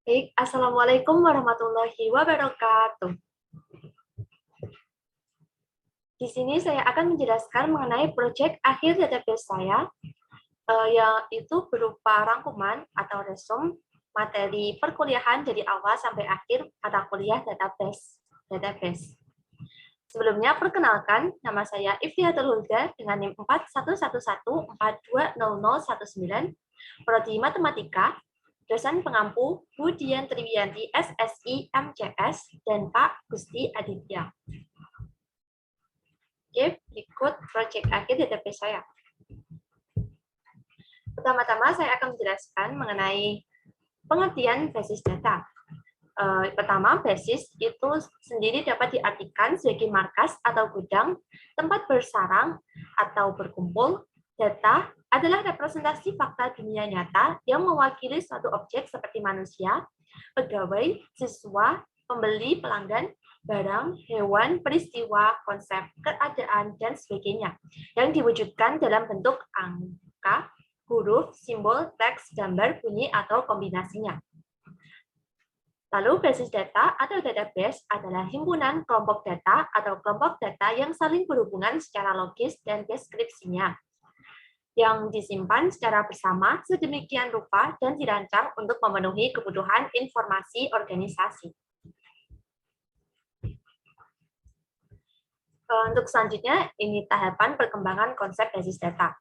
Baik, Assalamualaikum warahmatullahi wabarakatuh. Di sini saya akan menjelaskan mengenai proyek akhir database saya, yang itu berupa rangkuman atau resume materi perkuliahan dari awal sampai akhir mata kuliah database. Sebelumnya, perkenalkan, nama saya Iftihatul Hulda dengan NIM 4111420019, Prodi Matematika, dosen pengampu Bu Dian Triwiyanti SSI MCS, dan Pak Gusti Aditya. Oke, berikut proyek akhir database saya. Pertama-tama saya akan menjelaskan mengenai pengertian basis data. Pertama, basis itu sendiri dapat diartikan sebagai markas atau gudang, tempat bersarang atau berkumpul. Data adalah representasi fakta dunia nyata yang mewakili suatu objek seperti manusia, pegawai, siswa, pembeli, pelanggan, barang, hewan, peristiwa, konsep, keadaan, dan sebagainya, yang diwujudkan dalam bentuk angka, huruf, simbol, teks, gambar, bunyi, atau kombinasinya. Lalu basis data atau database adalah himpunan kelompok data atau kelompok data yang saling berhubungan secara logis dan deskripsinya, yang disimpan secara bersama sedemikian rupa dan dirancang untuk memenuhi kebutuhan informasi organisasi. Untuk selanjutnya, ini tahapan perkembangan konsep basis data.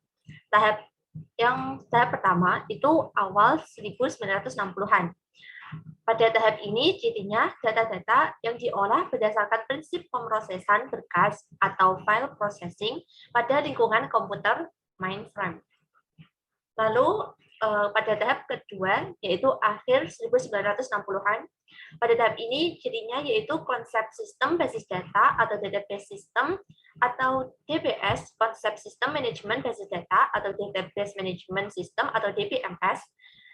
Tahap pertama itu awal 1960-an. Pada tahap ini, cirinya data-data yang diolah berdasarkan prinsip pemrosesan berkas atau file processing pada lingkungan komputer mainframe. Lalu pada tahap kedua, yaitu akhir 1960-an, pada tahap ini cirinya yaitu konsep sistem basis data atau database system atau DBS, konsep sistem manajemen basis data atau database management system atau DBMS,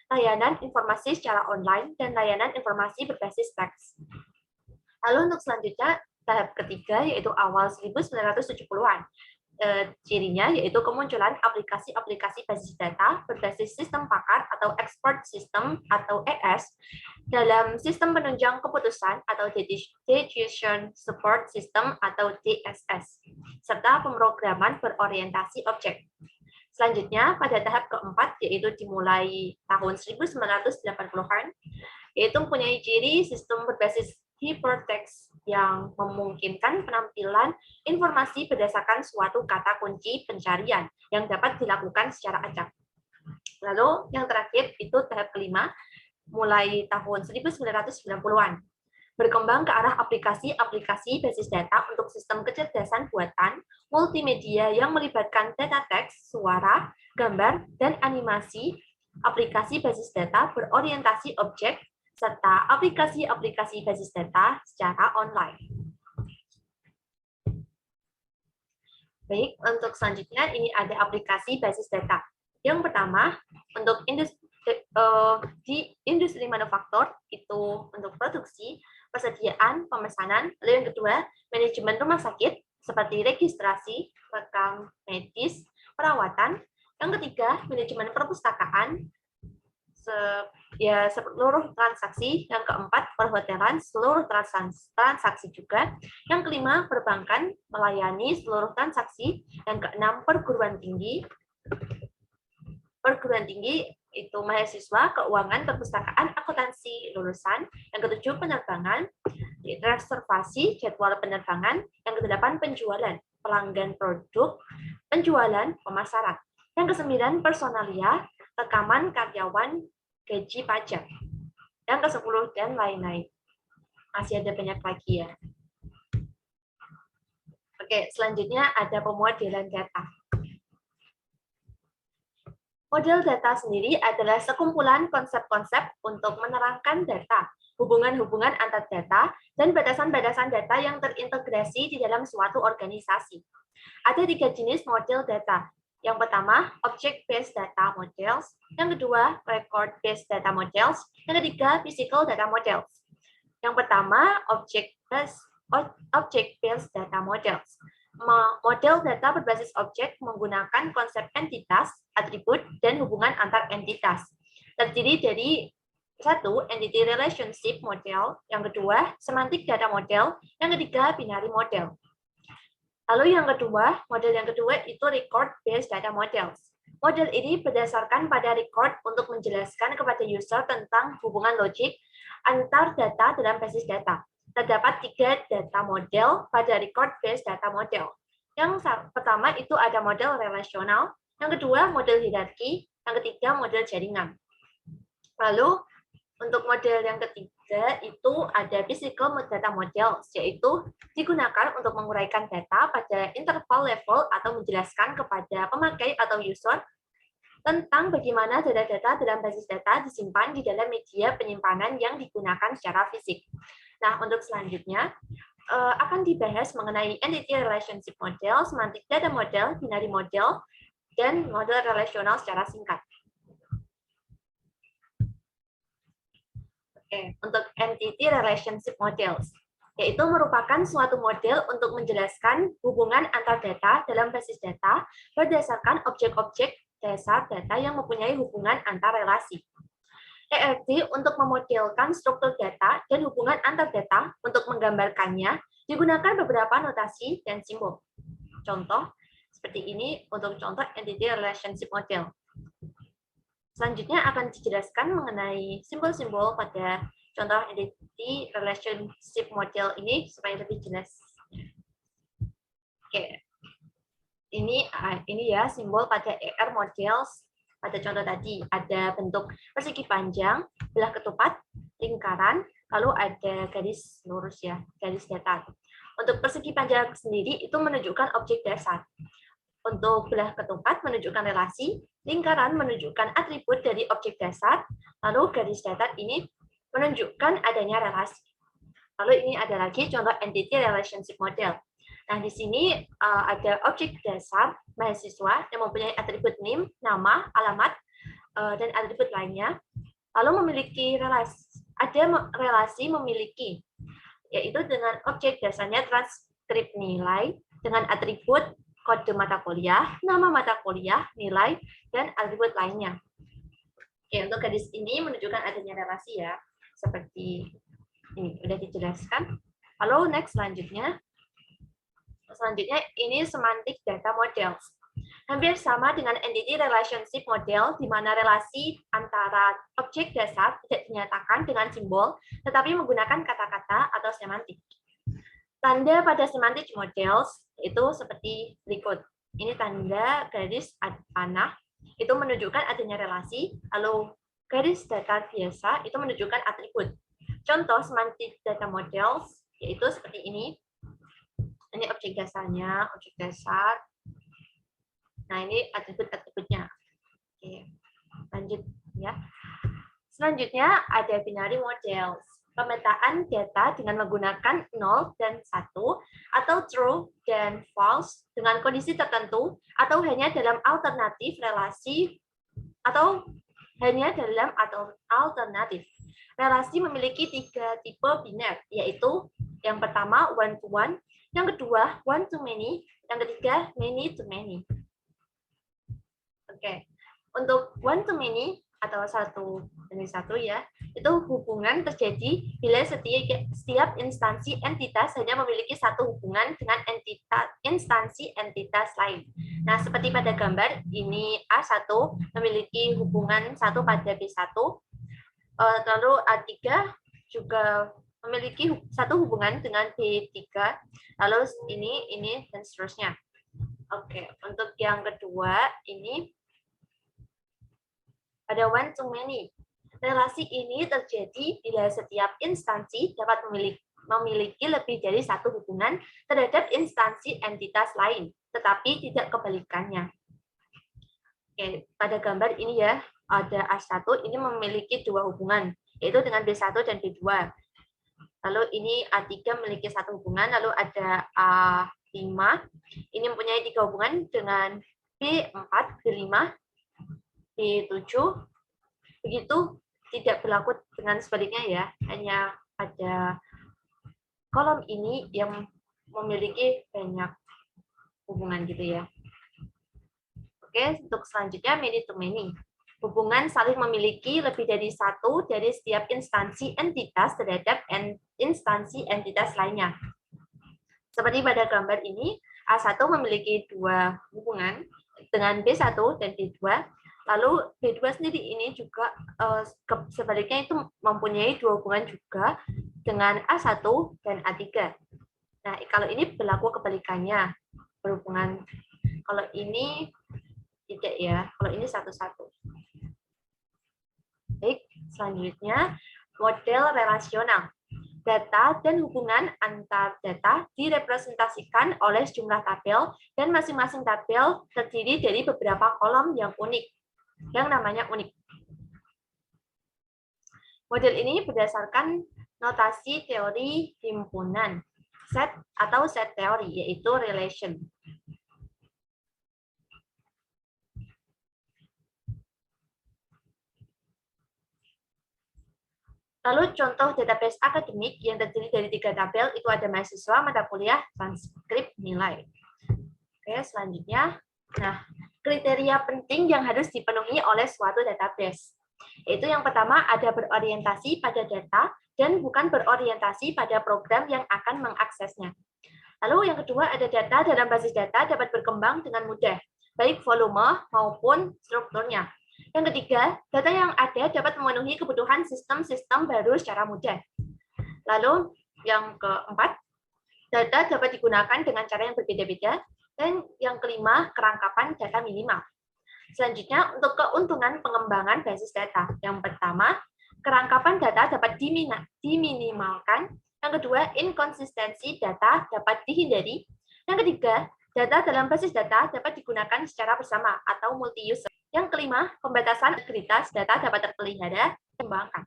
layanan informasi secara online, dan layanan informasi berbasis teks. Lalu untuk selanjutnya, tahap ketiga yaitu awal 1970-an. Cirinya yaitu kemunculan aplikasi-aplikasi basis data berbasis sistem pakar atau expert system atau ES dalam sistem penunjang keputusan atau decision support system atau DSS, serta pemrograman berorientasi objek. Selanjutnya, pada tahap keempat, yaitu dimulai tahun 1980-an, yaitu mempunyai ciri sistem berbasis hypertext yang memungkinkan penampilan informasi berdasarkan suatu kata kunci pencarian yang dapat dilakukan secara acak. Lalu yang terakhir itu tahap kelima, mulai tahun 1990-an. Berkembang ke arah aplikasi-aplikasi basis data untuk sistem kecerdasan buatan, multimedia yang melibatkan data teks, suara, gambar, dan animasi, aplikasi basis data berorientasi objek, serta aplikasi-aplikasi basis data secara online. Baik, untuk selanjutnya ini ada aplikasi basis data. Yang pertama, untuk di industri manufaktur, itu untuk produksi, persediaan, pemesanan. Lalu yang kedua, manajemen rumah sakit, seperti registrasi, rekam medis, perawatan. Yang ketiga, manajemen perpustakaan, seluruh transaksi. Yang keempat, perhotelan, seluruh transaksi juga. Yang kelima, perbankan, melayani seluruh transaksi. Yang keenam, perguruan tinggi. Perguruan tinggi itu mahasiswa, keuangan, perpustakaan, akuntansi, lulusan. Yang ketujuh, penerbangan, reservasi, jadwal penerbangan. Yang kedelapan, penjualan, pelanggan produk, penjualan, pemasaran. Yang kesembilan, personalia, rekaman karyawan, gaji pajak. Yang ke-10 dan lain-lain. Masih ada banyak lagi ya. Oke, selanjutnya ada pemodelan data. Model data sendiri adalah sekumpulan konsep-konsep untuk menerangkan data, hubungan-hubungan antar data, dan batasan-batasan data yang terintegrasi di dalam suatu organisasi. Ada 3 jenis model data. Yang pertama, object-based data models. Yang kedua, record-based data models. Yang ketiga, physical data models. Yang pertama, object-based data models. Model data berbasis objek menggunakan konsep entitas, atribut, dan hubungan antar entitas. Terdiri dari Satu, entity relationship model. Yang kedua, semantic data model. Yang ketiga, binary model. Lalu yang kedua, model yang kedua itu record-based data models. Model ini berdasarkan pada record untuk menjelaskan kepada user tentang hubungan logik antar data dalam basis data. Terdapat 3 data model pada record-based data model. Yang pertama itu ada model relasional, yang kedua model hierarki, yang ketiga model jaringan. Lalu untuk model yang ketiga itu ada physical data model, yaitu digunakan untuk menguraikan data pada interval level atau menjelaskan kepada pemakai atau user tentang bagaimana data-data dalam basis data disimpan di dalam media penyimpanan yang digunakan secara fisik. Nah, untuk selanjutnya akan dibahas mengenai entity relationship model, semantic data model, binary model, dan model relasional secara singkat. Untuk entity relationship models, yaitu merupakan suatu model untuk menjelaskan hubungan antar data dalam basis data berdasarkan objek-objek dasar data yang mempunyai hubungan antar relasi. ERD untuk memodelkan struktur data dan hubungan antar data untuk menggambarkannya digunakan beberapa notasi dan simbol. Contoh seperti ini untuk contoh entity relationship model. Selanjutnya akan dijelaskan mengenai simbol-simbol pada contoh entity relationship model ini supaya lebih jelas. Oke. Ini ya simbol pada ER models pada contoh tadi. Ada bentuk persegi panjang, belah ketupat, lingkaran, lalu ada garis lurus ya, garis datar. Untuk persegi panjang sendiri itu menunjukkan objek dasar. Untuk belah ketupat menunjukkan relasi, lingkaran menunjukkan atribut dari objek dasar, lalu garis datar ini menunjukkan adanya relasi. Lalu ini ada lagi contoh entity relationship model. Nah, di sini ada objek dasar mahasiswa yang mempunyai atribut name, nama, alamat, dan atribut lainnya. Lalu memiliki relasi, ada relasi memiliki, yaitu dengan objek dasarnya transkrip nilai, dengan atribut kode mata kuliah, nama mata kuliah, nilai, dan atribut lainnya. Oke, untuk garis ini menunjukkan adanya relasi ya, seperti ini sudah dijelaskan. Lalu next selanjutnya ini semantic data models. Hampir sama dengan entity relationship model, di mana relasi antara objek dasar tidak dinyatakan dengan simbol, tetapi menggunakan kata-kata atau semantik. Tanda pada semantic models itu seperti berikut. Ini tanda garis panah, itu menunjukkan adanya relasi, lalu garis datar biasa itu menunjukkan atribut. Contoh semantic data models yaitu seperti ini. Ini objek dasarnya, objek dasar. Nah, ini atribut-atributnya. Oke, lanjut ya. Selanjutnya ada binary models. Pemetaan data dengan menggunakan 0 dan 1, atau true dan false dengan kondisi tertentu, atau hanya dalam alternatif relasi, atau hanya dalam alternatif. Relasi memiliki 3 tipe biner, yaitu yang pertama one-to-one, yang kedua one-to-many, yang ketiga many-to-many. Oke, untuk one-to-many atau satu demi satu ya, itu hubungan terjadi bila setiap instansi entitas hanya memiliki satu hubungan dengan instansi entitas lain. Nah, seperti pada gambar ini A1 memiliki hubungan 1 pada B1, lalu A3 juga memiliki satu hubungan dengan B3, lalu ini dan seterusnya. Oke, untuk yang kedua ini ada one to many. Relasi ini terjadi bila setiap instansi dapat memiliki lebih dari satu hubungan terhadap instansi entitas lain, tetapi tidak kebalikannya. Oke, pada gambar ini ya, ada A1 ini memiliki 2 hubungan, yaitu dengan B1 dan B2. Lalu ini A3 memiliki 1 hubungan, lalu ada A5, ini mempunyai 3 hubungan dengan B4, B5, B7, begitu tidak berlaku dengan sebaliknya ya, hanya ada kolom ini yang memiliki banyak hubungan gitu ya. Oke, untuk selanjutnya many to many. hubungan saling memiliki lebih dari satu dari setiap instansi entitas terhadap instansi entitas lainnya. Seperti pada gambar ini, A1 memiliki dua hubungan dengan B1 dan B2. Lalu B2 sendiri ini juga sebaliknya itu mempunyai dua hubungan juga dengan A1 dan A3. Nah, kalau ini berlaku kebalikannya, berhubungan. Kalau ini tidak ya, kalau ini satu-satu. Baik, selanjutnya model relasional. Data dan hubungan antar data direpresentasikan oleh sejumlah tabel dan masing-masing tabel terdiri dari beberapa kolom yang unik, yang namanya unik. Model ini berdasarkan notasi teori himpunan, set atau set teori, yaitu relation. Lalu contoh database akademik yang terdiri dari 3 tabel itu ada mahasiswa, mata kuliah, transkrip, nilai. Oke, selanjutnya, nah kriteria penting yang harus dipenuhi oleh suatu database. Yaitu yang pertama ada berorientasi pada data dan bukan berorientasi pada program yang akan mengaksesnya. Lalu yang kedua ada data dalam basis data dapat berkembang dengan mudah, baik volume maupun strukturnya. Yang ketiga, data yang ada dapat memenuhi kebutuhan sistem-sistem baru secara mudah. Lalu yang keempat, data dapat digunakan dengan cara yang berbeda-beda. Dan yang kelima, kerangkapan data minimal. Selanjutnya, untuk keuntungan pengembangan basis data. Yang pertama, kerangkapan data dapat diminimalkan. Yang kedua, inkonsistensi data dapat dihindari. Yang ketiga, data dalam basis data dapat digunakan secara bersama atau multi-user. Yang kelima, pembatasan integritas data dapat terpelihara dan dikembangkan.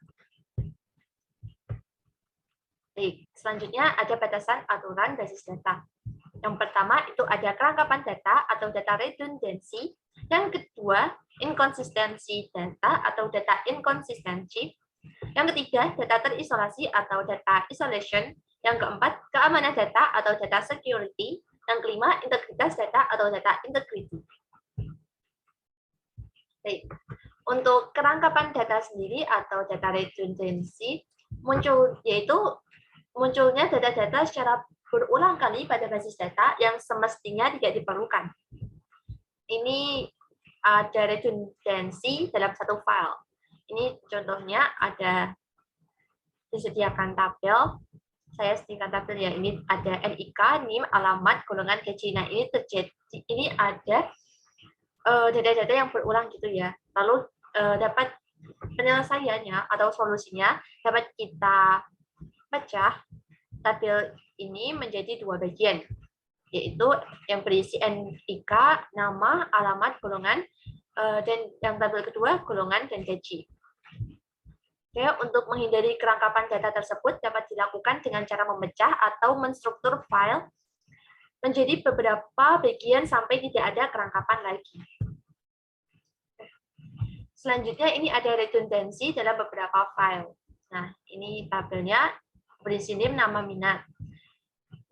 Baik, selanjutnya ada batasan aturan basis data. Yang pertama itu ada kerangkapan data atau data redundancy. Yang kedua, inkonsistensi data atau data inkonsistensi. Yang ketiga, data terisolasi atau data isolation. Yang keempat, keamanan data atau data security. Yang kelima, integritas data atau data integrity. Baik. Untuk kerangkapan data sendiri atau data redundancy munculnya data-data secara berulang kali pada basis data yang semestinya tidak diperlukan. Ini ada redundancy dalam satu file. Ini contohnya ada disediakan tabel. Saya sediakan tabel ya. Ini ada NIK, NIM, alamat, golongan, gaji. Nah, ini terjadi. Ini ada data-data yang berulang gitu ya. Lalu dapat penyelesaiannya atau solusinya dapat kita pecah tabel ini menjadi dua bagian, yaitu yang berisi NIK, nama, alamat, golongan, dan yang tabel kedua golongan dan gaji. Oke, untuk menghindari kerangkapan data tersebut dapat dilakukan dengan cara memecah atau menstruktur file menjadi beberapa bagian sampai tidak ada kerangkapan lagi. Selanjutnya ini ada redundancy dalam beberapa file. Nah, ini tabelnya berisi NIM, nama, minat.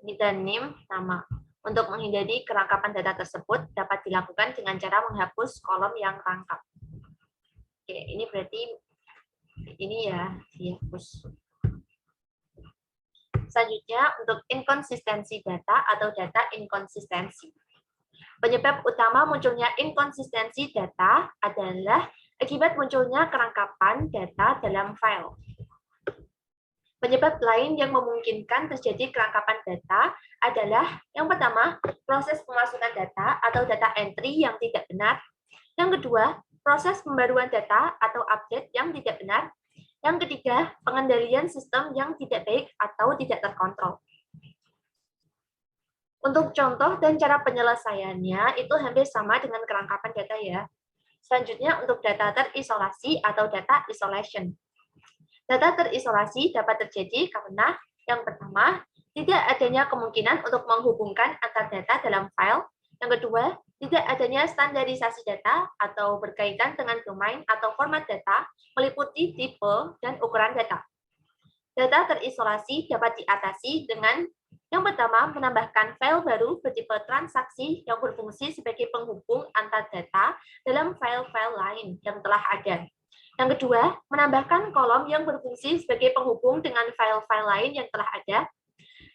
Ini dan NIM, nama. Untuk menghindari kerangkapan data tersebut dapat dilakukan dengan cara menghapus kolom yang rangkap. Oke, ini berarti ini ya, dihapus. Selanjutnya, untuk inkonsistensi data atau data inkonsistensi. Penyebab utama munculnya inkonsistensi data adalah akibat munculnya kerangkapan data dalam file. Penyebab lain yang memungkinkan terjadi kerangkapan data adalah yang pertama, proses pemasukan data atau data entry yang tidak benar. Yang kedua, proses pembaruan data atau update yang tidak benar. Yang ketiga, pengendalian sistem yang tidak baik atau tidak terkontrol. Untuk contoh dan cara penyelesaiannya itu hampir sama dengan kerangkapan data ya. Selanjutnya untuk data terisolasi atau data isolation. Data terisolasi dapat terjadi karena yang pertama, tidak adanya kemungkinan untuk menghubungkan antar data dalam file. Yang kedua, tidak adanya standarisasi data atau berkaitan dengan domain atau format data, meliputi tipe dan ukuran data. Data terisolasi dapat diatasi dengan Yang pertama, menambahkan file baru bertipe transaksi yang berfungsi sebagai penghubung antar data dalam file-file lain yang telah ada. Yang kedua, menambahkan kolom yang berfungsi sebagai penghubung dengan file-file lain yang telah ada.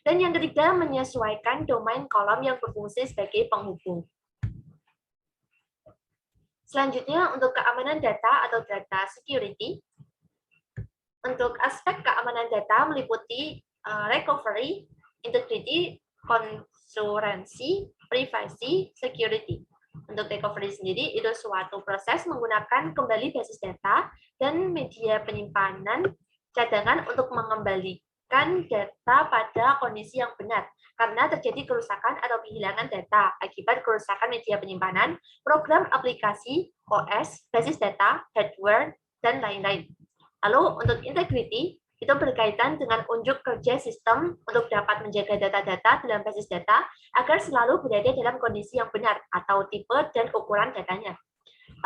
Dan yang ketiga, menyesuaikan domain kolom yang berfungsi sebagai penghubung. Selanjutnya, untuk keamanan data atau data security. Untuk aspek keamanan data meliputi recovery, integrity, konsuransi, privacy, security. Untuk recovery sendiri, itu suatu proses menggunakan kembali basis data dan media penyimpanan cadangan untuk mengembalikan data pada kondisi yang benar karena terjadi kerusakan atau kehilangan data akibat kerusakan media penyimpanan, program aplikasi, OS, basis data, hardware, dan lain-lain. Lalu untuk integrity, itu berkaitan dengan unjuk kerja sistem untuk dapat menjaga data-data dalam basis data agar selalu berada dalam kondisi yang benar atau tipe dan ukuran datanya.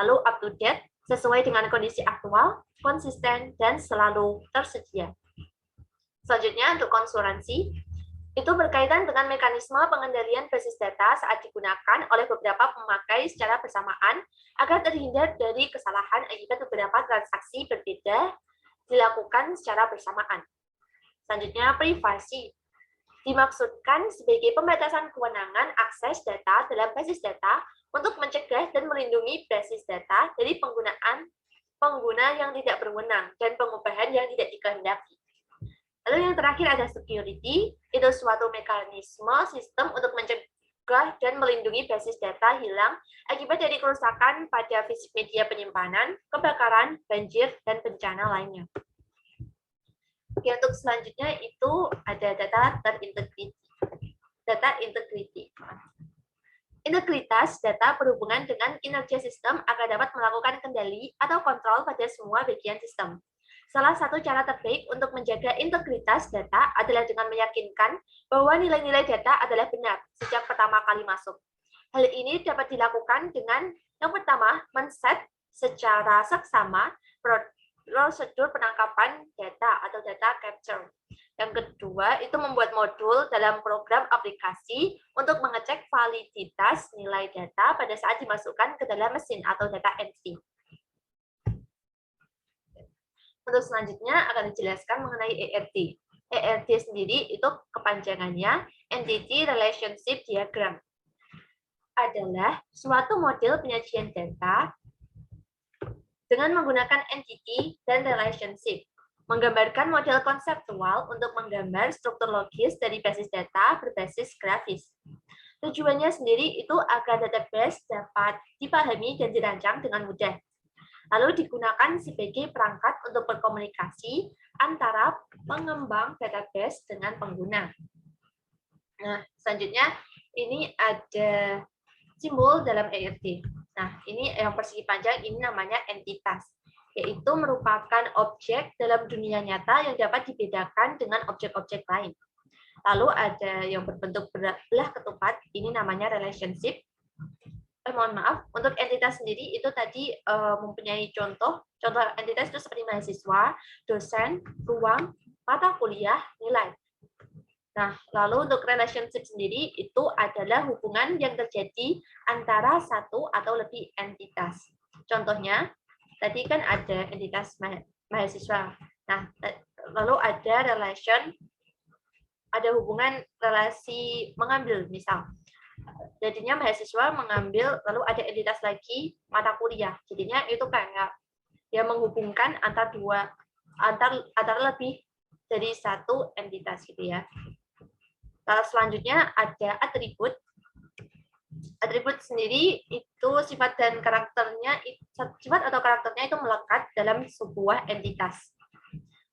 Lalu up to date, sesuai dengan kondisi aktual, konsisten, dan selalu tersedia. Selanjutnya untuk konsuransi, itu berkaitan dengan mekanisme pengendalian basis data saat digunakan oleh beberapa pemakai secara bersamaan agar terhindar dari kesalahan akibat beberapa transaksi berbeda dilakukan secara bersamaan. Selanjutnya, privasi dimaksudkan sebagai pembatasan kewenangan akses data dalam basis data untuk mencegah dan melindungi basis data dari penggunaan pengguna yang tidak berwenang dan pengubahan yang tidak dikehendaki. Lalu yang terakhir ada security, itu suatu mekanisme sistem untuk mencegah dan melindungi basis data hilang akibat dari kerusakan pada fisik media penyimpanan, kebakaran, banjir, dan bencana lainnya. Oke, untuk selanjutnya itu ada data terintegrity. Data integrity. Integritas data berhubungan dengan kinerja sistem agar dapat melakukan kendali atau kontrol pada semua bagian sistem. Salah satu cara terbaik untuk menjaga integritas data adalah dengan meyakinkan bahwa nilai-nilai data adalah benar sejak pertama kali masuk. Hal ini dapat dilakukan dengan yang pertama, men-set secara seksama prosedur penangkapan data atau data capture. Yang kedua, itu membuat modul dalam program aplikasi untuk mengecek validitas nilai data pada saat dimasukkan ke dalam mesin atau data entry. Untuk selanjutnya akan dijelaskan mengenai ERT. ERT sendiri itu kepanjangannya Entity Relationship Diagram. Adalah suatu model penyajian data dengan menggunakan entity dan relationship. Menggambarkan model konseptual untuk menggambar struktur logis dari basis data berbasis grafis. Tujuannya sendiri itu agar database dapat dipahami dan dirancang dengan mudah. Lalu digunakan sebagai perangkat untuk berkomunikasi antara pengembang database dengan pengguna. Nah, selanjutnya ini ada simbol dalam ERT. Nah, ini yang persegi panjang ini namanya entitas, yaitu merupakan objek dalam dunia nyata yang dapat dibedakan dengan objek-objek lain. Lalu ada yang berbentuk belah ketupat, ini namanya relationship. Mohon maaf, untuk entitas sendiri itu tadi mempunyai contoh entitas itu seperti mahasiswa, dosen, ruang, mata kuliah, nilai. Nah, lalu untuk relationship sendiri itu adalah hubungan yang terjadi antara satu atau lebih entitas. Contohnya, tadi kan ada entitas mahasiswa. Nah, lalu ada ada hubungan relasi mengambil, misal. Jadinya mahasiswa mengambil, lalu ada entitas lagi mata kuliah. Jadinya itu kayak ya menghubungkan antara lebih dari satu entitas gitu ya. Lalu selanjutnya ada atribut. Atribut sendiri itu sifat atau karakternya itu melekat dalam sebuah entitas.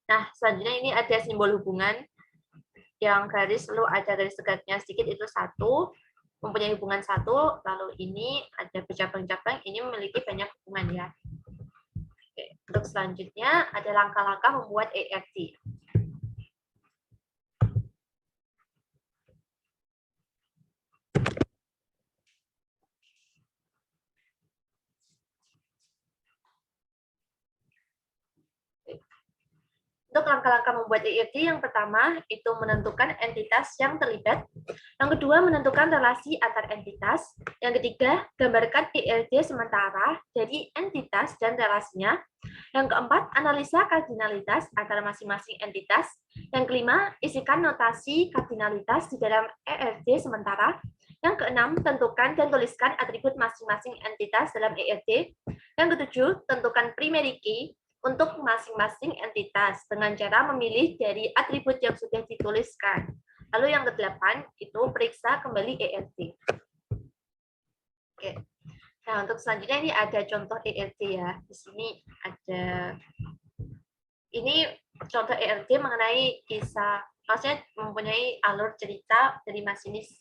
Nah, selanjutnya ini ada simbol hubungan yang garis, lalu ada garis tegaknya sedikit itu satu, mempunyai hubungan satu, lalu ini ada bercabang-cabang, ini memiliki banyak hubungan ya. Oke, untuk selanjutnya ada langkah-langkah membuat ERT. Untuk langkah-langkah membuat ERT, yang pertama itu menentukan entitas yang terlibat. Yang kedua, menentukan relasi antar entitas. Yang ketiga, gambarkan ERT sementara dari entitas dan relasinya. Yang keempat, analisa kardinalitas antara masing-masing entitas. Yang kelima, isikan notasi kardinalitas di dalam ERT sementara. Yang keenam, tentukan dan tuliskan atribut masing-masing entitas dalam ERT. Yang ketujuh, tentukan primary key untuk masing-masing entitas dengan cara memilih dari atribut yang sudah dituliskan. Lalu yang kedelapan itu periksa kembali ERT. Oke. Nah, untuk selanjutnya ini ada contoh ERT ya. Di sini ada ini contoh ERT mengenai kisah, maksudnya mempunyai alur cerita dari masinis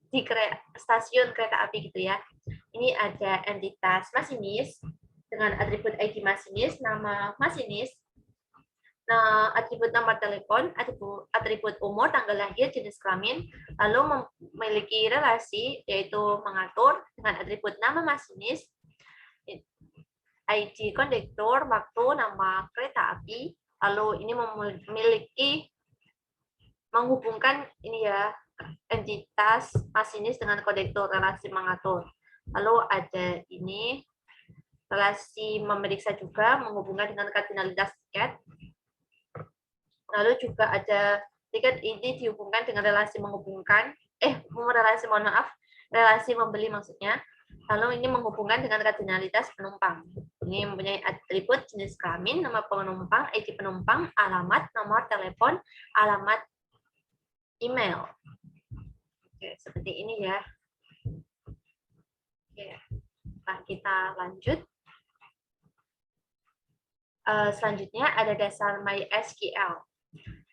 di stasiun kereta api gitu ya. Ini ada entitas masinis dengan atribut ID masinis, nama masinis, nah, atribut nomor telepon, atribut umur, tanggal lahir, jenis kelamin, lalu memiliki relasi, yaitu mengatur dengan atribut nama masinis, ID kondektur, waktu, nama kereta api, lalu ini memiliki menghubungkan ini ya entitas masinis dengan kondektur, relasi mengatur. Lalu ada ini relasi memeriksa juga menghubungkan dengan kardinalitas tiket. Lalu juga ada tiket ini dihubungkan dengan relasi menghubungkan, relasi membeli maksudnya. Lalu ini menghubungkan dengan kardinalitas penumpang. Ini mempunyai atribut jenis kelamin, nama penumpang, ID penumpang, alamat, nomor telepon, alamat email. Oke, seperti ini ya. Oke, nah kita lanjut. Selanjutnya ada dasar MySQL.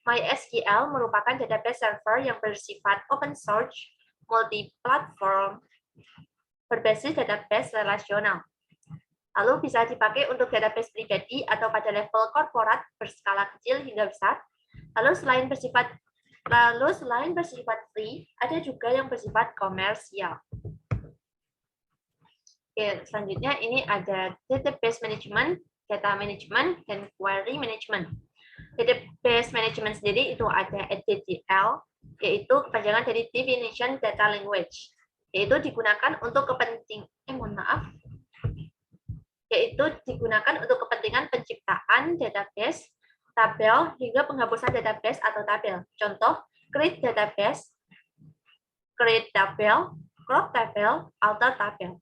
MySQL merupakan database server yang bersifat open source, multi-platform, berbasis database relasional. Lalu bisa dipakai untuk database pribadi atau pada level korporat berskala kecil hingga besar. Lalu selain bersifat free, ada juga yang bersifat komersial. Oke, selanjutnya ini ada database management, data management, dan query management. Database management sendiri itu ada DDL, yaitu kepanjangan dari Definition Data Language, yaitu digunakan untuk kepentingan penciptaan database, tabel, hingga penghapusan database atau tabel. Contoh, create database, create tabel, crop tabel, alter tabel.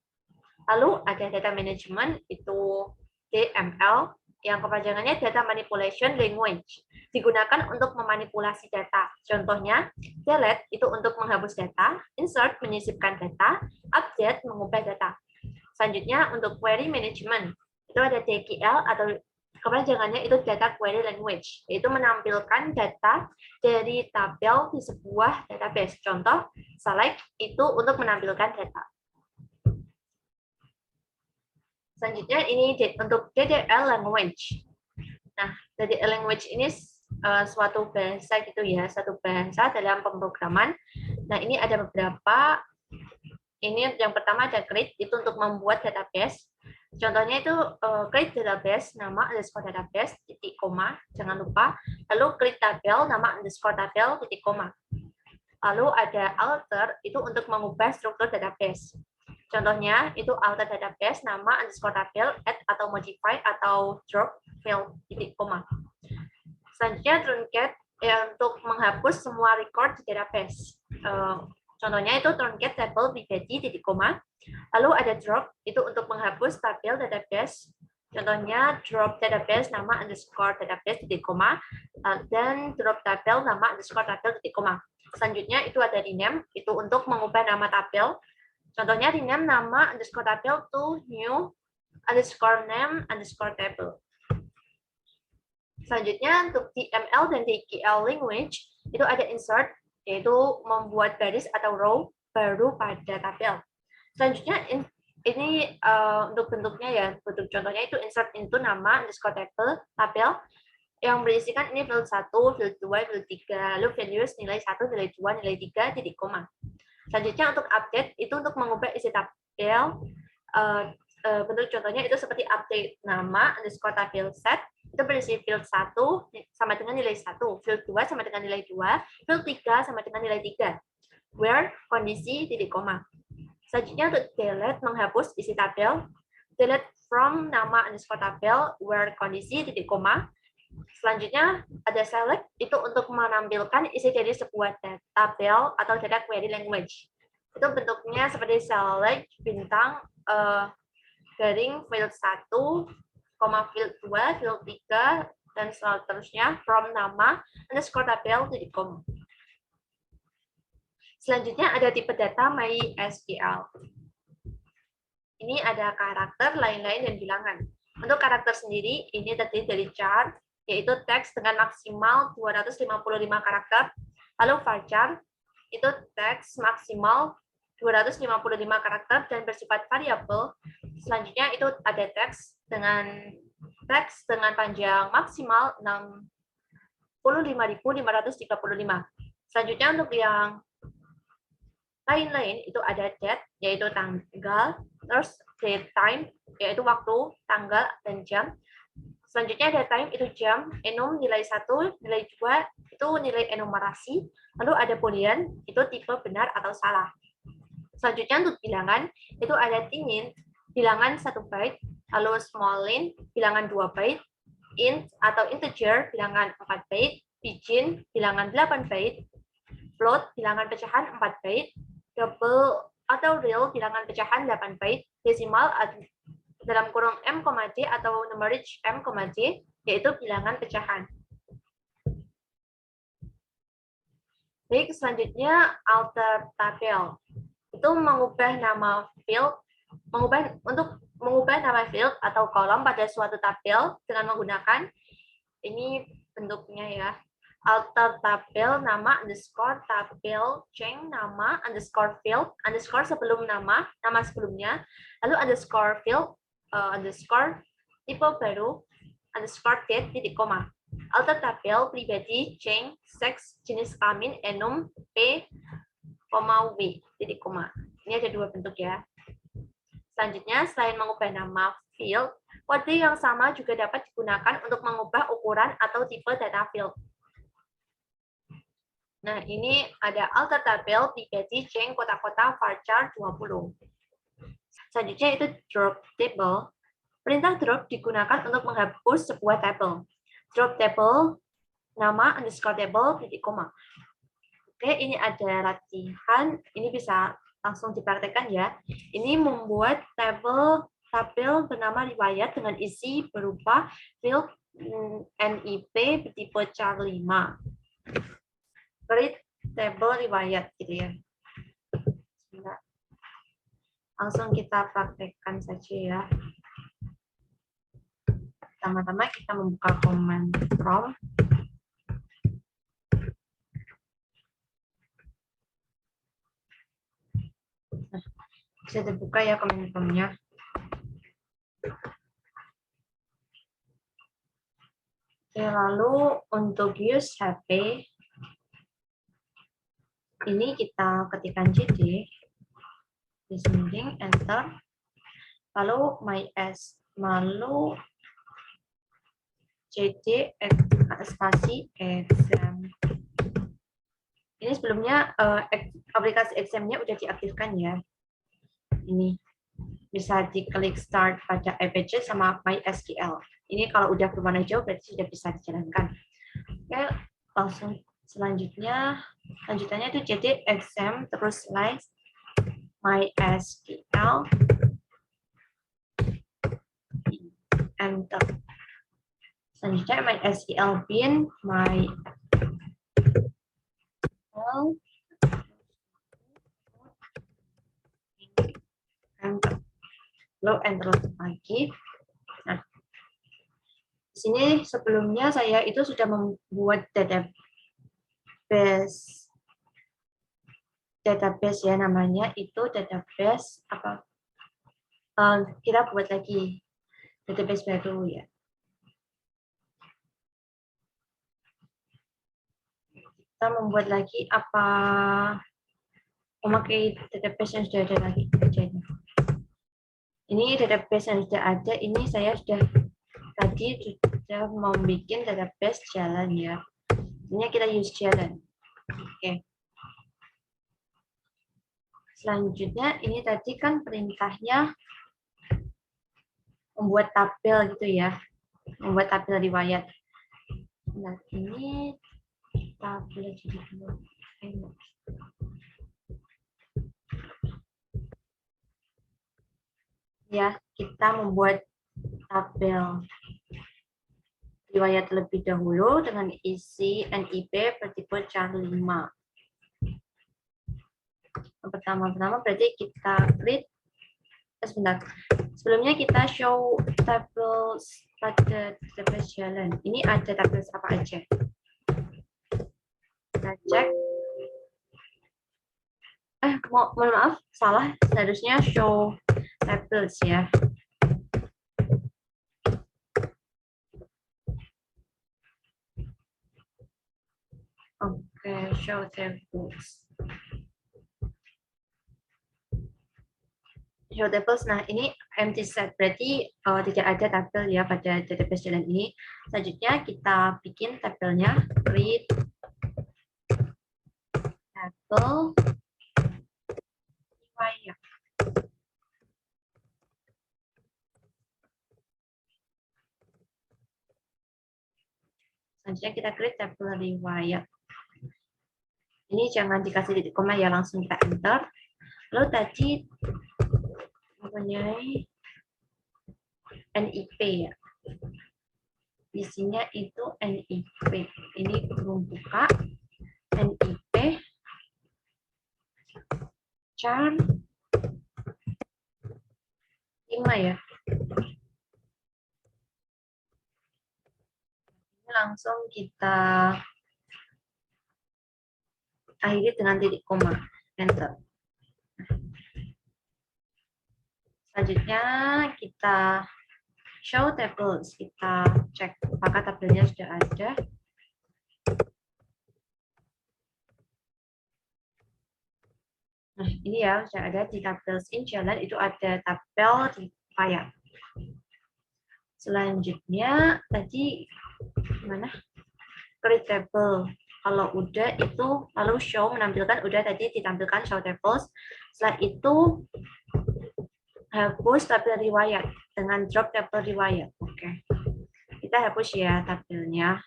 Lalu ada data management, itu DML, yang kepanjangannya data manipulation language, digunakan untuk memanipulasi data. Contohnya, delete itu untuk menghapus data, insert menyisipkan data, update mengubah data. Selanjutnya untuk query management, itu ada DQL atau kepanjangannya itu data query language, yaitu menampilkan data dari tabel di sebuah database. Contoh, select itu untuk menampilkan data. Selanjutnya ini untuk DDL language. Nah, DDL language ini suatu bahasa gitu ya, satu bahasa dalam pemrograman. Nah, ini ada beberapa. Ini yang pertama ada create, itu untuk membuat database. Contohnya itu create database, nama underscore database, titik koma, jangan lupa. Lalu create tabel, nama underscore tabel, titik koma. Lalu ada alter, itu untuk mengubah struktur database. Contohnya itu alter database, nama underscore tabel, add atau modify atau drop field titik koma. Selanjutnya truncat untuk menghapus semua record di database. Contohnya itu truncat tabel pribadi titik koma. Lalu ada drop itu untuk menghapus tabel database. Contohnya drop database nama underscore database titik koma dan drop tabel nama underscore tabel titik koma. Selanjutnya itu ada rename itu untuk mengubah nama tabel. Contohnya rename nama underscore tabel to new underscore name underscore table. Selanjutnya untuk DML dan DQL language itu ada insert, yaitu membuat baris atau row baru pada tabel. Selanjutnya ini untuk bentuknya ya, bentuk contohnya itu insert into nama underscore tabel yang berisikan ini field 1, field 2, field 3, lalu values nilai 1, nilai 2, nilai 3, titik koma. Selanjutnya untuk update itu untuk mengubah isi tabel. Bentuk contohnya itu seperti update nama underscore tabel set itu berisi field 1 sama dengan nilai 1, field 2 sama dengan nilai 2, field 3 sama dengan nilai 3, where kondisi titik koma. Selanjutnya untuk delete, menghapus isi tabel, delete from nama underscore tabel, where kondisi titik koma. Selanjutnya ada select, itu untuk menampilkan isi dari sebuah tabel atau data query language. Itu bentuknya seperti select bintang garing field 1, field 2, field 3, dan seterusnya from nama underscore tabel titik com. Selanjutnya ada tipe data MySQL. Ini ada karakter, lain-lain, dan bilangan. Untuk karakter sendiri, ini terdiri dari char, yaitu teks dengan maksimal 255 karakter. Lalu varchar, itu teks maksimal 255 karakter dan bersifat variabel. Selanjutnya itu ada teks dengan panjang maksimal 65.535. Selanjutnya untuk yang lain-lain itu ada date, yaitu tanggal, terus date time, yaitu waktu, tanggal, dan jam. Selanjutnya ada time, itu jam, enum nilai 1, nilai 2, itu nilai enumerasi, lalu ada boolean, itu tipe benar atau salah. Selanjutnya untuk bilangan, itu ada tingin, bilangan 1 byte, lalu small int, bilangan 2 byte, int atau integer, bilangan 4 byte, pidgin, bilangan 8 byte, float, bilangan pecahan 4 byte, double atau real, bilangan pecahan 8 byte, desimal dalam kurung m, d atau numeric m, d, yaitu bilangan pecahan. Baik, selanjutnya alter tabel. Itu mengubah nama field, untuk mengubah nama field atau kolom pada suatu tabel dengan menggunakan ini bentuknya ya. Alter tabel nama underscore tabel change nama underscore field underscore sebelum nama sebelumnya, lalu underscore field underscore tipe baru underscore date titik koma. Alter tabel pribadi change sex jenis kelamin enum p w titik koma. Ini ada 2 bentuk ya. Selanjutnya selain mengubah nama field, kode yang sama juga dapat digunakan untuk mengubah ukuran atau tipe data field. Nah, ini ada alter tabel pribadi change kotak-kotak varchar 20. Selanjutnya itu drop table. Perintah drop digunakan untuk menghapus sebuah tabel. Drop table nama underscore table titik koma. Oke, ini ada latihan. Ini bisa langsung dipraktekkan ya. Ini membuat tabel bernama riwayat dengan isi berupa field NIP bertipe char 5. Create table riwayat gitu ya. Langsung kita praktekkan saja ya. Pertama-tama kita membuka command prompt. Nah, bisa dibuka ya command prompt-nya. Oke, lalu untuk use HP ini kita ketikkan cd, listening, enter, lalu lalu cd spasi exam. Ini sebelumnya aplikasi exam-nya udah diaktifkan ya. Ini bisa diklik start pada iPad sama MySQL. Ini kalau udah berwarna hijau berarti sudah bisa dijalankan. Oke, langsung lanjutannya itu jadi exam terus slice MySQL, enter. Selanjutnya MySQL bin enter. Lalu enter lagi. Nah, di sini sebelumnya saya itu sudah membuat database ya, namanya itu database apa? Kita buat lagi database baru ya. Kita membuat lagi apa? Memakai database yang sudah ada lagi kerjanya. Ini database yang sudah ada, ini saya sudah tadi udah mau bikin database jalan ya. Ini kita use jalan. Oke. Selanjutnya ini tadi kan perintahnya membuat tabel gitu ya. Membuat tabel riwayat. Nah, ini tabel jadi dua. Ya, kita membuat tabel riwayat lebih dahulu dengan isi NIP bertipe char 5. Pertama-tama berarti kita create, sebentar. Sebelumnya kita show tabel pada database jalan. Ini ada tabel apa aja? Kita cek. Mohon maaf, salah. Seharusnya show tables ya. Oke, show tables. Show tables. Nah, ini empty set. Berarti tidak ada tabel ya pada database jalan ini. Selanjutnya kita bikin tabelnya. Create tabel riwayat. Selanjutnya kita create tabel riwayat. Ini jangan dikasih titik koma ya, langsung kita enter. Lalu tadi mempunyai NIP ya. Isinya itu NIP. Ini belum buka. NIP char 5 ya. Ini langsung kita akhiri dengan titik koma. Enter. Selanjutnya kita show tables. Kita cek apakah tabelnya sudah ada. Nah, ini ya, sudah ada di tables in jalan, itu ada tabel di file. Selanjutnya, tadi gimana? Create table. Kalau udah itu, lalu show menampilkan, udah tadi ditampilkan show tables. Setelah itu, hapus tabel riwayat dengan drop tabel riwayat. Oke. Kita hapus ya tabelnya.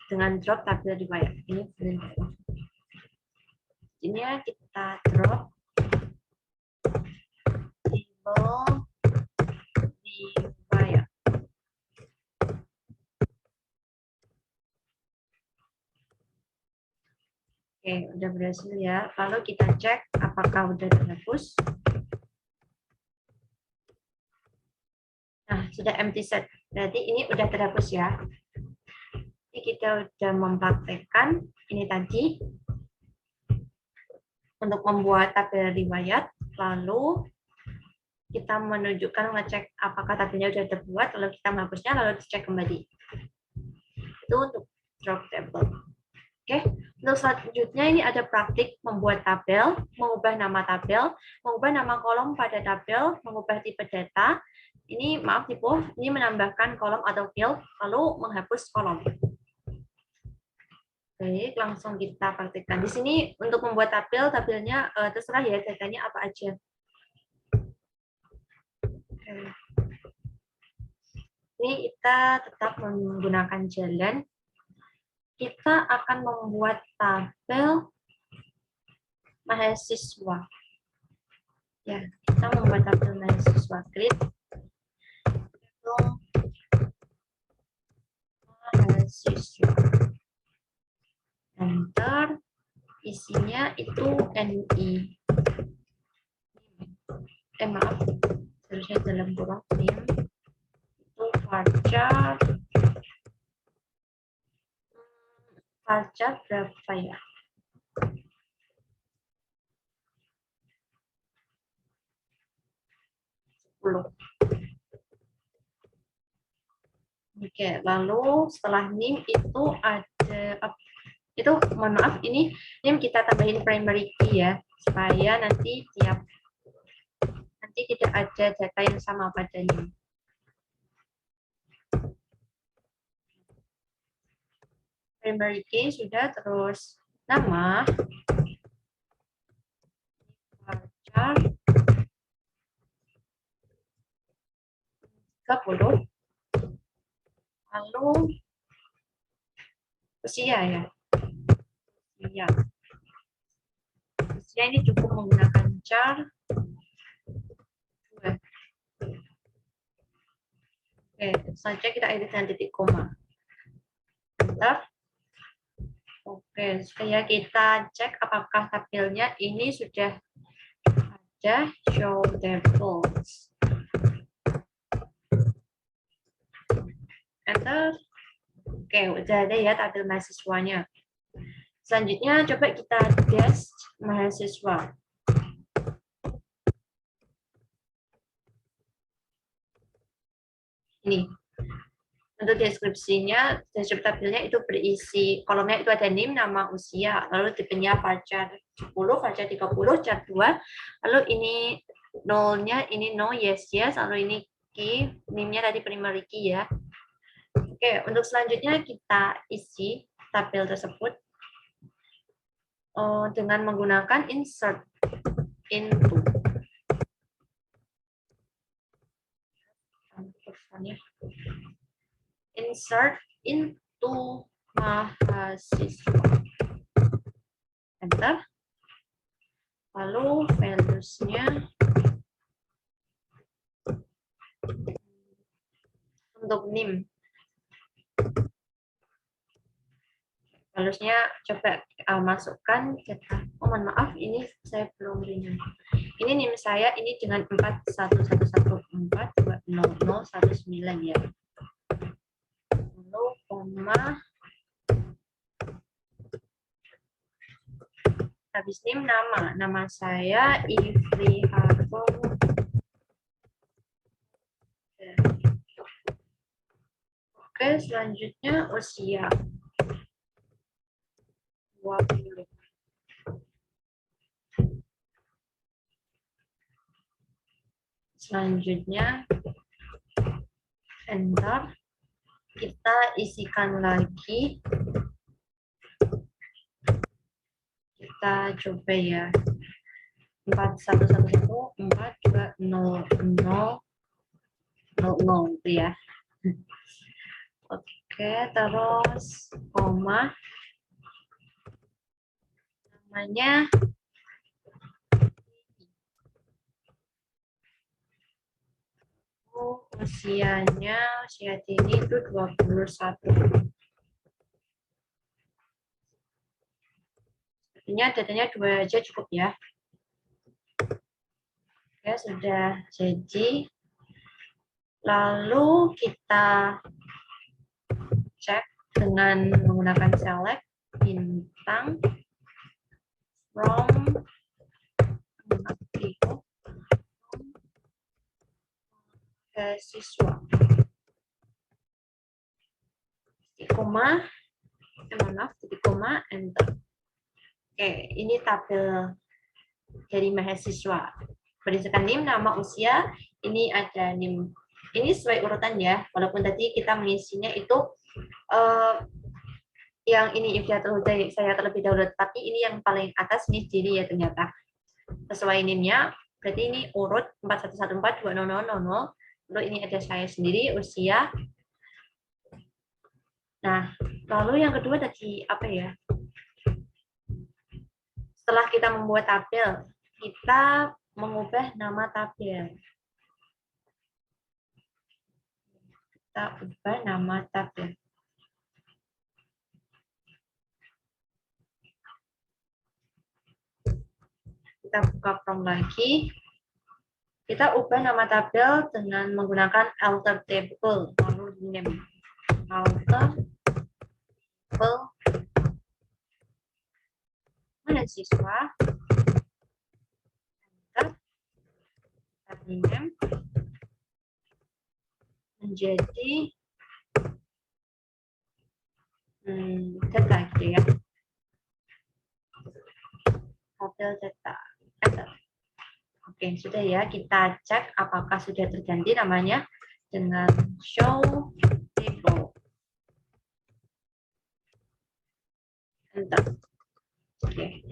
Dengan drop tabel riwayat. Ini ya kita drop table riwayat. Oke, udah berhasil ya. Lalu kita cek apakah udah terhapus. Nah, sudah empty set. Berarti ini udah terhapus ya. Jadi kita udah mempraktekkan ini tadi untuk membuat tabel riwayat. Lalu kita menunjukkan ngecek apakah tabelnya sudah terbuat, lalu kita menghapusnya, lalu dicek kembali. Itu untuk drop table. Oke, untuk selanjutnya ini ada praktik membuat tabel, mengubah nama tabel, mengubah nama kolom pada tabel, mengubah tipe data. Ini maaf tipe, ini menambahkan kolom atau field, lalu menghapus kolom. Baik, langsung kita praktikkan. Di sini untuk membuat tabel, tabelnya terserah ya datanya apa aja. Ini kita tetap menggunakan jalan. Kita akan membuat tabel mahasiswa. Ya, kita membuat tabel mahasiswa. Create mahasiswa. Enter. Isinya itu NI. Maaf. Seharusnya dalam kurung nim. Itu varchar. Varchar berapa ya? Oke, lalu setelah nim itu ada itu mohon maaf ini nim kita tambahin primary key ya supaya nanti tidak ada data yang sama pada nim. primary key sudah, terus nama, varchar 30, lalu usia ya. Usia ini cukup menggunakan char 2. Oke, selanjutnya kita edit dengan titik koma. Enter. Oke, supaya kita cek apakah tabelnya ini sudah ada show tables. Enter. Oke, udah ada ya tabel mahasiswanya. Selanjutnya coba kita dash mahasiswa. Ini. Untuk deskripsinya, deskripsi tabelnya itu berisi, kolomnya itu ada name, nama, usia, lalu tipenya varchar 10, varchar 30, char 2, lalu ini nolnya, ini no, yes, yes, lalu ini key, name-nya tadi primary key ya. Oke, untuk selanjutnya kita isi tabel tersebut dengan menggunakan insert into. Insert into mahasiswa. Enter. Lalu values-nya untuk name. Values-nya coba masukkan data. Oh, mohon maaf, ini saya belum ini. Ini name saya ini dengan 4111420019 ya. Lalu koma. Habis name nama saya Ifri Harun. Oke, selanjutnya usia 20. Selanjutnya enter, kita isikan lagi. Kita coba ya. 4111420000 itu ya. Oke, terus koma. Namanya usianya, usia ini itu 21. Sepertinya datanya 2 aja cukup ya. Oke, sudah jadi. Lalu kita cek dengan menggunakan select bintang from siswa. Titik koma, titik koma, enter. Oke, ini tabel dari mahasiswa. Berdasarkan name, nama, usia, ini ada name. Ini sesuai urutan ya, walaupun tadi kita mengisinya itu yang ini saya terlebih dahulu, tapi ini yang paling atas ini sendiri ya ternyata. Sesuai name-nya, berarti ini urut 41142000, lalu ini ada saya sendiri, usia. Nah, lalu yang kedua tadi apa ya? Setelah kita membuat tabel, kita mengubah nama tabel. Kita ubah nama tabel. Kita buka from lagi. Kita ubah nama tabel dengan menggunakan alter table, lalu name. Alter table mahasiswa. Name menjadi data gitu ya. Tabel data. Oke, sudah ya. Kita cek apakah sudah terganti namanya dengan show table. enter. Oke,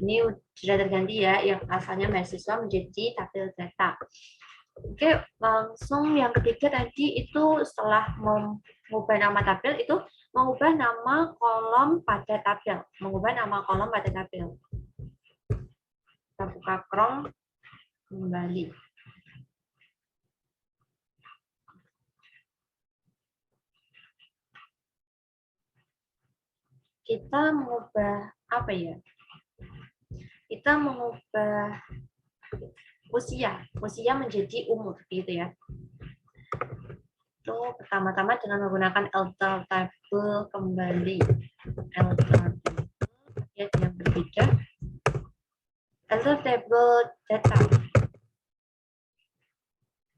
ini sudah terganti ya, yang asalnya mahasiswa menjadi tabel data. Oke, langsung yang ketiga tadi itu setelah mengubah nama tabel itu mengubah nama kolom pada tabel, Kita buka Chrome kembali. Kita mengubah apa ya? Kita mengubah usia menjadi umur gitu ya. Itu pertama-tama dengan menggunakan alter table kembali. Alter table yang berbeda. Alter table data.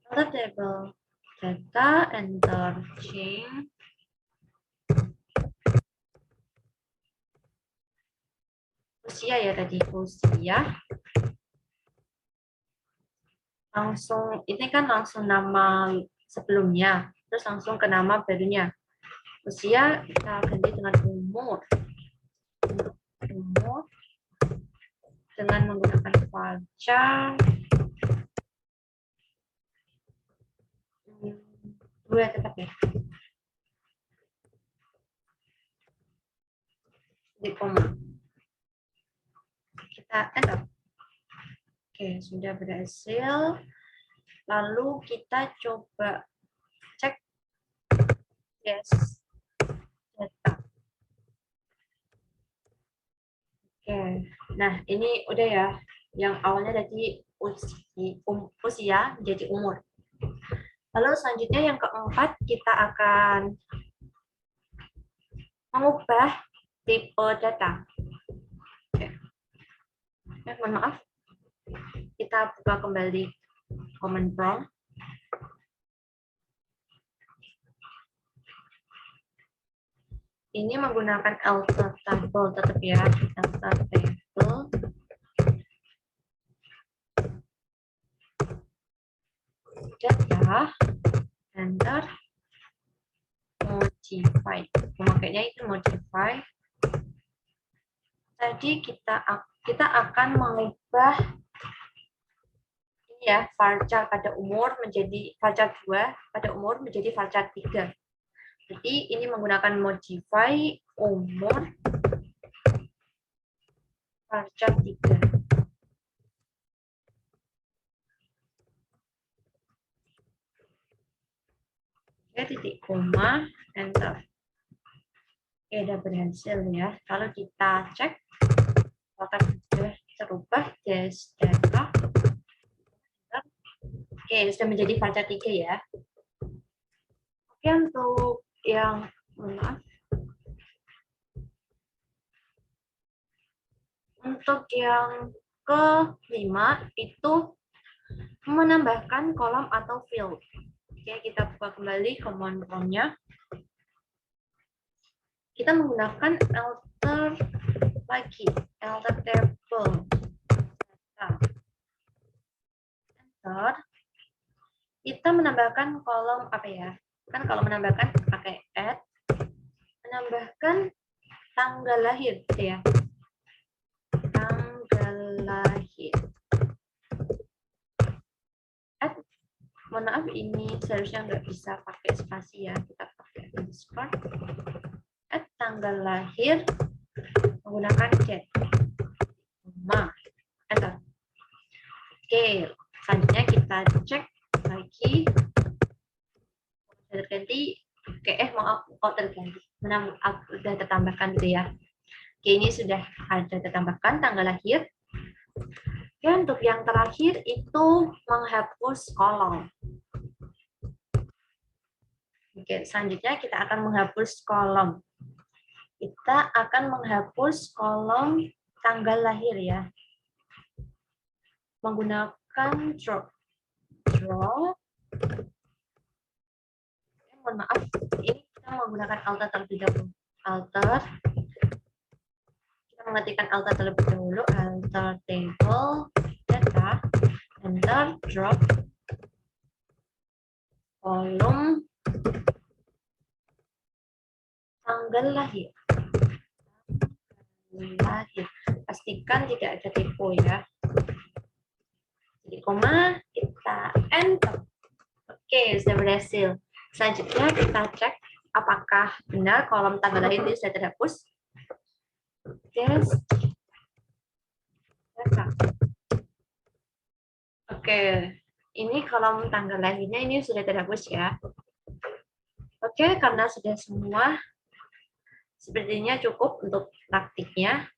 Alter table data, enter change. Usia ya tadi, usia. Langsung, ini kan langsung nama sebelumnya, terus langsung ke nama barunya. Usia kita ganti dengan umur. Umur dengan menggunakan varchar. Dua tetap ya. Di koma. Kita enter. Oke, sudah berhasil. Lalu kita coba cek yes data. Oke, nah ini udah ya. Yang awalnya tadi usia menjadi umur. Lalu selanjutnya yang keempat kita akan mengubah tipe data. Oke. Mohon maaf. Kita buka kembali command prompt. Ini menggunakan alter table tetap ya, alter table. Data, enter, modify. Pemakainya itu modify. Tadi kita akan mengubah ini ya, varchar pada umur menjadi varchar 2, pada umur menjadi varchar 3. Jadi ini menggunakan modify umur varchar 3. Oke, titik koma, enter. Oke, udah berhasil ya. Kalau kita cek apakah sudah terubah dash data. Oke, sudah menjadi varchar 3 ya. Oke, untuk yang maaf. Untuk yang kelima itu menambahkan kolom atau field. Oke, kita buka kembali command prompt-nya. Kita menggunakan alter lagi, alter table. Enter. Kita menambahkan kolom apa ya? Kan kalau menambahkan pakai add, menambahkan tanggal lahir gitu ya. Tanggal lahir. Add, mohon maaf ini seharusnya nggak bisa pakai spasi ya, kita pakai underscore. Add tanggal lahir menggunakan date. Enter. Oke, selanjutnya kita cek lagi. Terganti. Oke, maaf, terganti. Sudah tertambahkan gitu ya. Oke, ini sudah ada tertambahkan tanggal lahir. Oke, untuk yang terakhir itu menghapus kolom. Oke, selanjutnya kita akan menghapus kolom. Kita akan menghapus kolom tanggal lahir ya. Menggunakan drop. Mohon maaf, ini kita menggunakan alter terlebih dahulu. Kita mengetikkan alter terlebih dahulu. Alter table data. Enter drop kolom tanggal lahir. lahir. Pastikan tidak ada typo ya. Jadi koma, kita enter. Oke, sudah berhasil. Selanjutnya kita cek apakah benar kolom tanggal lahir ini sudah terhapus. Oke, ini kolom tanggal lahirnya ini sudah terhapus ya. Oke, karena sudah semua, sepertinya cukup untuk praktiknya.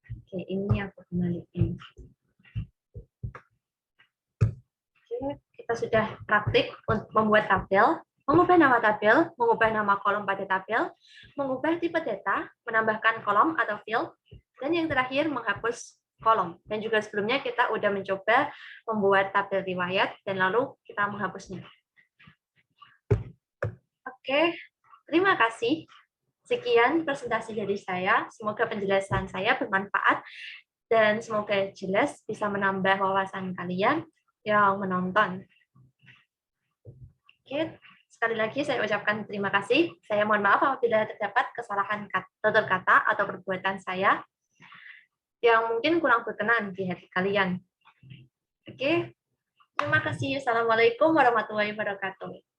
Oke, ini aku kembalikan. Oke, kita sudah praktik untuk membuat tabel, mengubah nama tabel, mengubah nama kolom pada tabel, mengubah tipe data, menambahkan kolom atau field, dan yang terakhir menghapus kolom. Dan juga sebelumnya kita sudah mencoba membuat tabel riwayat dan lalu kita menghapusnya. Oke, terima kasih. Sekian presentasi dari saya. Semoga penjelasan saya bermanfaat dan semoga jelas bisa menambah wawasan kalian yang menonton. Oke, sekali lagi saya ucapkan terima kasih. Saya mohon maaf apabila terdapat kesalahan tutur kata atau perbuatan saya yang mungkin kurang berkenan di hati kalian. Oke, terima kasih. Assalamualaikum warahmatullahi wabarakatuh.